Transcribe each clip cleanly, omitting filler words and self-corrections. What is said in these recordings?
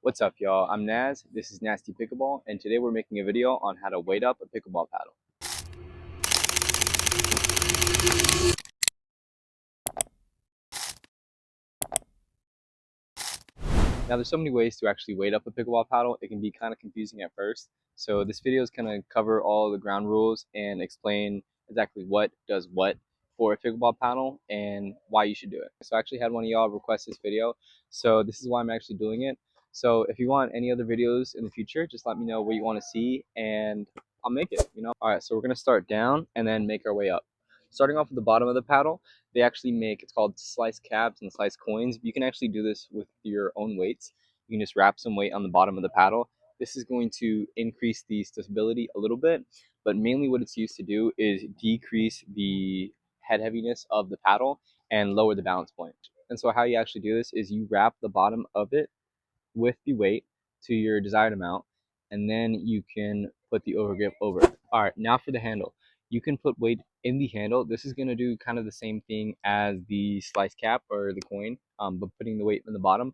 What's up, y'all? I'm Naz. This is Nasty Pickleball, and today we're making a video on how to weight up a pickleball paddle. Now, there's so many ways to actually weight up a pickleball paddle. It can be kind of confusing at first. So this video is going to cover all the ground rules and explain exactly what does what for a pickleball paddle and why you should do it. So I actually had one of y'all request this video, so this is why I'm actually doing it. So if you want any other videos in the future, just let me know what you want to see and I'll make it. All right, so we're going to start down and then make our way up. Starting off at the bottom of the paddle, they actually make, it's called slice cabs and slice coins. You can actually do this with your own weights. You can just wrap some weight on the bottom of the paddle. This is going to increase the stability a little bit, but mainly what it's used to do is decrease the head heaviness of the paddle and lower the balance point. And so how you actually do this is you wrap the bottom of it with the weight to your desired amount, and then you can put the overgrip over it. All right, now for the handle. You can put weight in the handle. This is going to do kind of the same thing as the slice cap or the coin, but putting the weight in the bottom.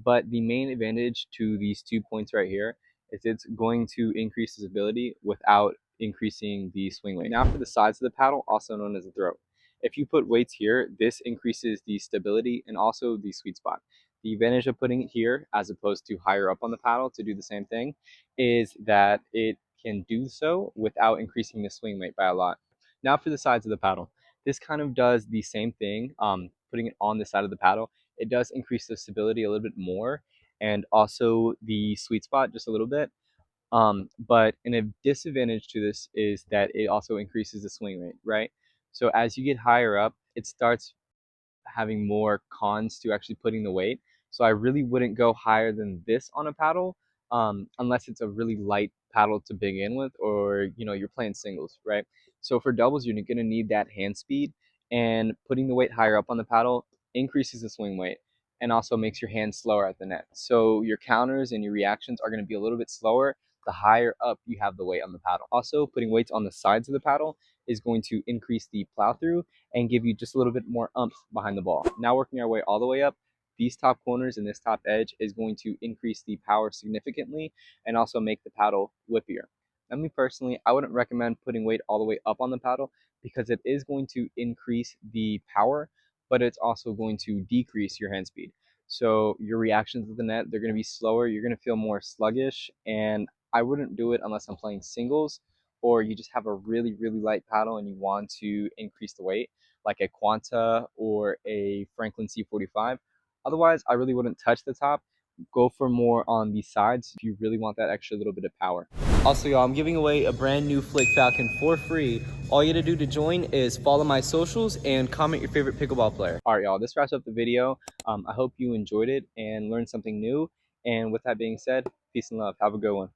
But the main advantage to these 2 points right here is it's going to increase the stability without increasing the swing weight. Now for the sides of the paddle, also known as the throat. If you put weights here, this increases the stability and also the sweet spot. The advantage of putting it here as opposed to higher up on the paddle to do the same thing is that it can do so without increasing the swing weight by a lot. Now for the sides of the paddle. This kind of does the same thing, putting it on the side of the paddle. It does increase the stability a little bit more and also the sweet spot just a little bit. But a disadvantage to this is that it also increases the swing rate, right? So as you get higher up, it starts having more cons to actually putting the weight. So I really wouldn't go higher than this on a paddle, unless it's a really light paddle to begin with, or you're playing singles, right? So for doubles, you're gonna need that hand speed, and putting the weight higher up on the paddle increases the swing weight and also makes your hand slower at the net. So your counters and your reactions are gonna be a little bit slower the higher up you have the weight on the paddle. Also, putting weights on the sides of the paddle is going to increase the plow through and give you just a little bit more umph behind the ball. Now working our way all the way up, these top corners and this top edge is going to increase the power significantly and also make the paddle whippier. Now me personally, I wouldn't recommend putting weight all the way up on the paddle because it is going to increase the power, but it's also going to decrease your hand speed. So your reactions to the net, they're going to be slower, you're going to feel more sluggish, and I wouldn't do it unless I'm playing singles or you just have a really, really light paddle and you want to increase the weight, like a Quanta or a Franklin C45. Otherwise, I really wouldn't touch the top. Go for more on the sides if you really want that extra little bit of power. Also, y'all, I'm giving away a brand new Flick Falcon for free. All you gotta do to join is follow my socials and comment your favorite pickleball player. All right, y'all, this wraps up the video. I hope you enjoyed it and learned something new. And with that being said, peace and love. Have a good one.